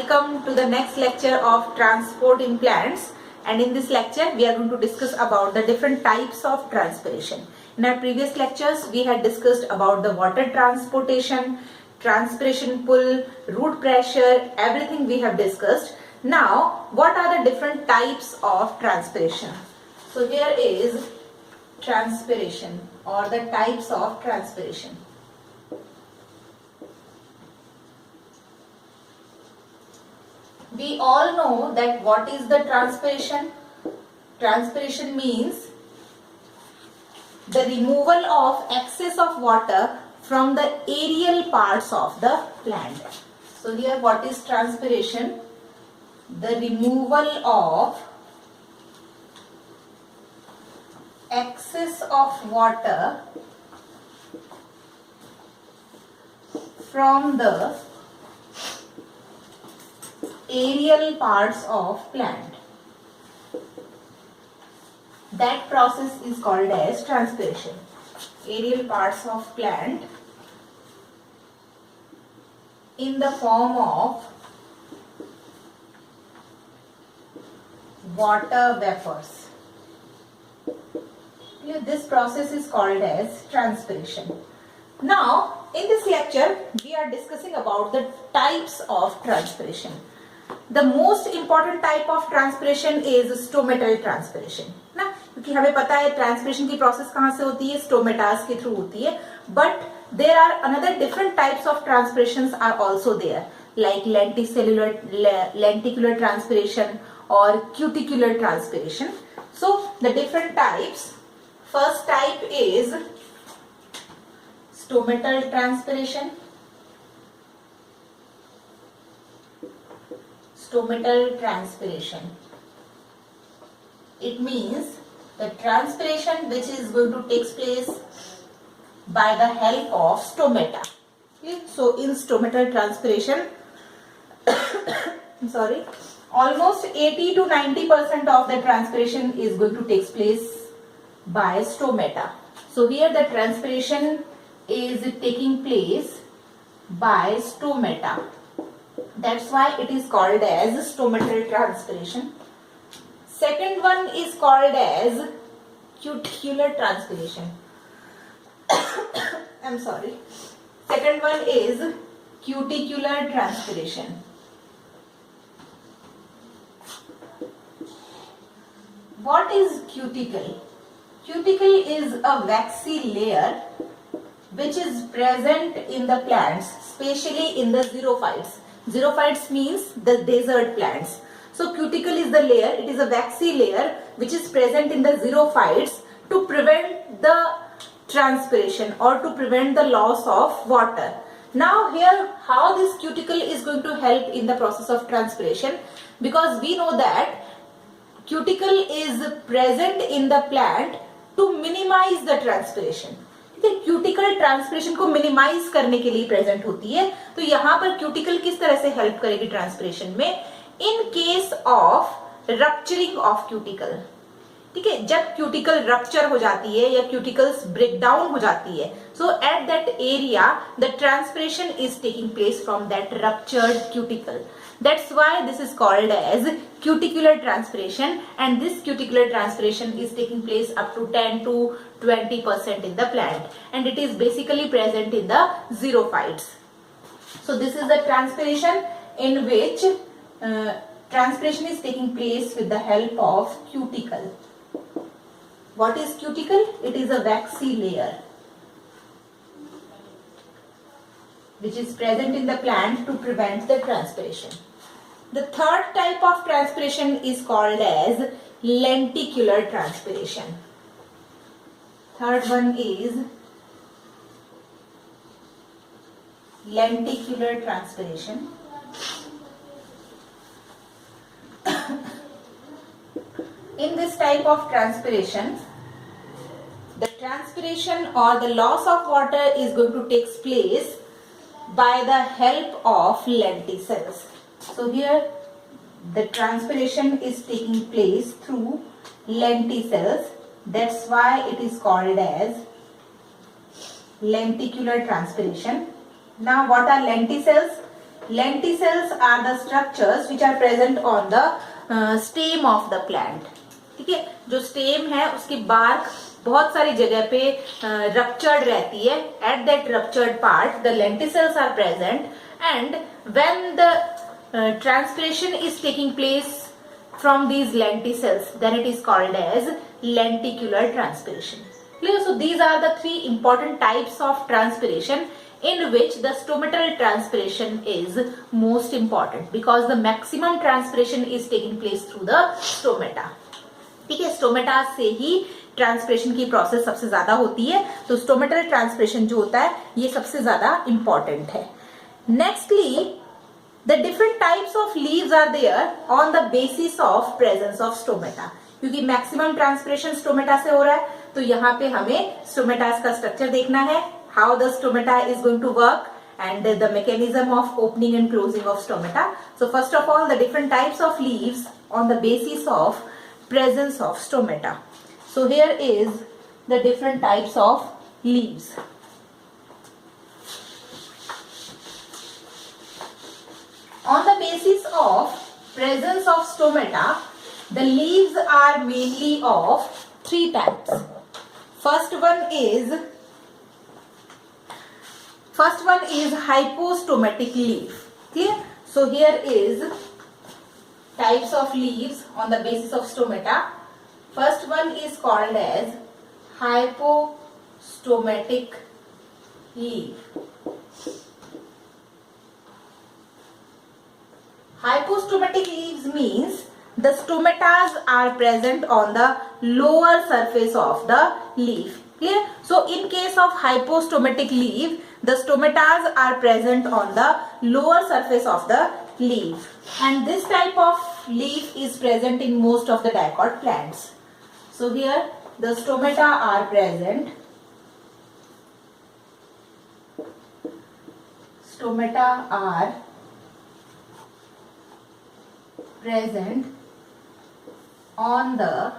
welcome to the next lecture of transport in plants, and in this lecture we are going to discuss about the different types of transpiration. In our previous lectures we had discussed about the water transportation, transpiration pull, root pressure, everything we have discussed. Now what are the different types of transpiration? So here is transpiration or the types of transpiration. We all know that what is the transpiration? Transpiration means the removal of excess of water from the aerial parts of the plant. So here what is transpiration? The removal of excess of water from the aerial parts of plant. That process is called as transpiration. Aerial parts of plant in the form of water vapors. This process is called as transpiration. Now in this lecture we are discussing about the types of transpiration. The most important type of transpiration is stomatal transpiration ना, क्योंकि हमें पता है transpiration की process कहाँ से होती है, स्टोमेटास के थ्रू होती है. But there are another different types of transpirations are also there, like lenticular transpiration or cuticular transpiration. So the different types. First type is stomatal transpiration. Stomatal transpiration. It means the transpiration which is going to take place by the help of stomata. Okay? So in stomatal transpiration, sorry, almost 80 to 90% of the transpiration is going to take place by stomata. So here the transpiration is taking place by stomata. That's why it is called as stomatal transpiration. Second one is called as cuticular transpiration. I'm sorry. Second one is cuticular transpiration. What is cuticle? Cuticle is a waxy layer which is present in the plants, especially in the xerophytes. Xerophytes means the desert plants. So cuticle is the layer, it is a waxy layer which is present in the xerophytes to prevent the transpiration or to prevent the loss of water. Now here how this cuticle is going to help in the process of transpiration, because we know that cuticle is present in the plant to minimize the transpiration. Cuticle transpiration को minimise करने के लिए present होती है. तो यहाँ पर cuticle किस तरह से हेल्प करेगी ट्रांसपिरेशन में? In case of rupturing of cuticle. ठीक है, जब क्यूटिकल रप्चर हो जाती है या क्यूटिकल्स ब्रेक डाउन हो जाती है, so at that area the transpiration is taking place from that ruptured cuticle. That's why this is called as cuticular transpiration, and this cuticular transpiration is taking place up to 10 to 20% in the plant, and it is basically present in the xerophytes. So this is the transpiration in which transpiration is taking place with the help of cuticle. What is cuticle? It is a waxy layer which is present in the plant to prevent the transpiration. The third type of transpiration is called as lenticular transpiration. Third one is lenticular transpiration. In this type of transpiration, the transpiration or the loss of water is going to take place by the help of lenticels. So here the transpiration is taking place through lenticels. That's why it is called as lenticular transpiration. Now what are lenticels? lenticels are the structures which are present on the stem of the plant. ठीक है, जो stem है उसकी bark बहुत सारी जगह पे ruptured रहती है. At that ruptured part the lenticels are present, and when the transpiration is taking place from these lenticels, then it is called as lenticular transpiration. Clear? So these are the three important types of transpiration in which the stomatal transpiration is most important, because the maximum transpiration is taking place through the stomata. ठीक है, stomata से ही transpiration की process सबसे ज्यादा होती है, तो stomatal transpiration जो होता है ये सबसे ज्यादा इंपॉर्टेंट है. Nextly, the different types of leaves are there on the basis of presence of stomata. क्योंकि मैक्सिमम ट्रांसपिरेशन स्टोमेटा से हो रहा है, तो यहाँ पे हमें स्टोमेटास का स्ट्रक्चर देखना है, how the stomata is going to work and the mechanism of opening and closing of stomata. So first of all, the different types of leaves on the basis of presence of stomata. So here is the different types of leaves. On the basis of presence of stomata, the leaves are mainly of three types. First one is hypostomatic leaf. Clear? So here is types of leaves on the basis of stomata. First one is called as hypostomatic leaf. Hypostomatic leaves means the stomatas are present on the lower surface of the leaf. Clear? So in case of hypostomatic leaf, the stomatas are present on the lower surface of the leaf, and this type of leaf is present in most of the dicot plants. So here the stomata are present. Stomata are present on the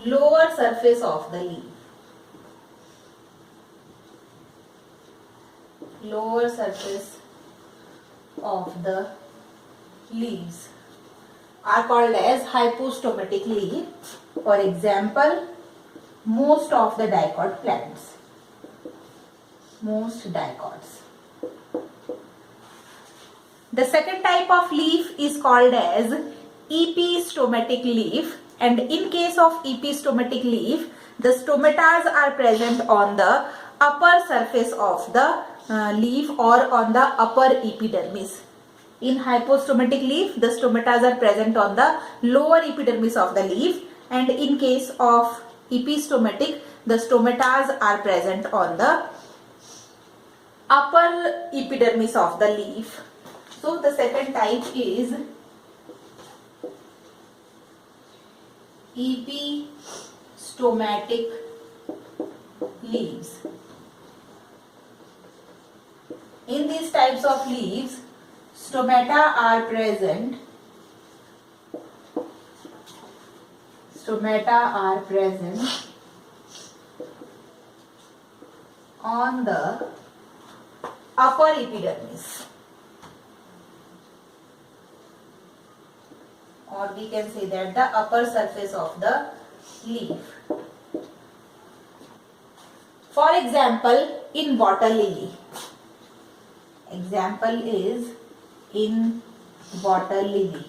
lower surface of the leaf. Lower surface of the leaves are called as hypostomatic leaf. For example, most of the dicot plants. Most dicots. The second type of leaf is called as epistomatic leaf, and in case of epistomatic leaf, the stomatas are present on the upper surface of the leaf or on the upper epidermis. In hypostomatic leaf, the stomatas are present on the lower epidermis of the leaf, and in case of epistomatic, the stomatas are present on the upper epidermis of the leaf. So the second type is epistomatic leaves. In these types of leaves, stomata are present. Stomata are present on the upper epidermis, or we can say that the upper surface of the leaf. For example, in water lily. Example is in water lily.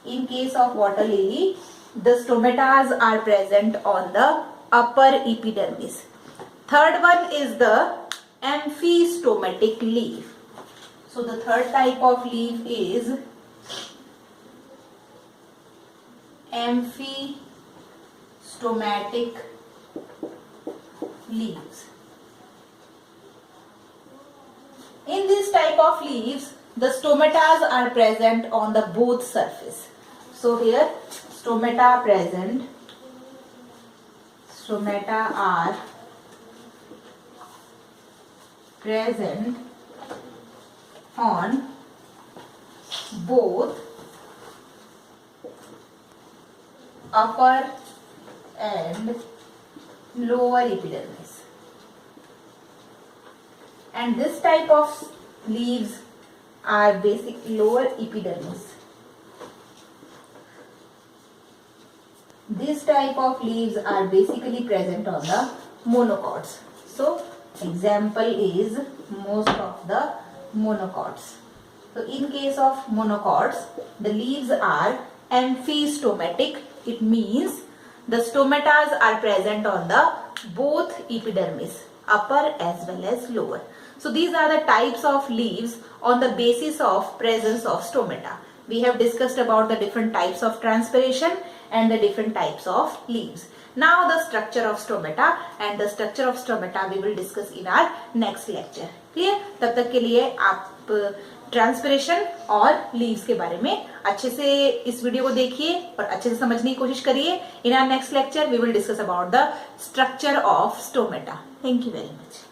In case of water lily, the stomatas are present on the upper epidermis. Third one is the amphistomatic leaf. So the third type of leaf is amphistomatic leaves. In this type of leaves, the stomatas are present on the both surface. So here stomata present, stomata are present on both upper and lower epidermis. And this type of leaves are basic lower epidermis. This type of leaves are basically present on the monocots. So example is most of the monocots. So in case of monocots, the leaves are amphistomatic. It means the stomatas are present on the both epidermis, upper as well as lower. So these are the types of leaves on the basis of presence of stomata. We have discussed about the different types of transpiration and the different types of leaves. Now the structure of stomata and the structure of stomata we will discuss in our next lecture. Clear? तब तक के लिए आप transpiration और leaves के बारे में अच्छे से इस वीडियो को देखिए और अच्छे से समझने की कोशिश करिए. In our next lecture we will discuss about the structure of stomata. Thank you very much.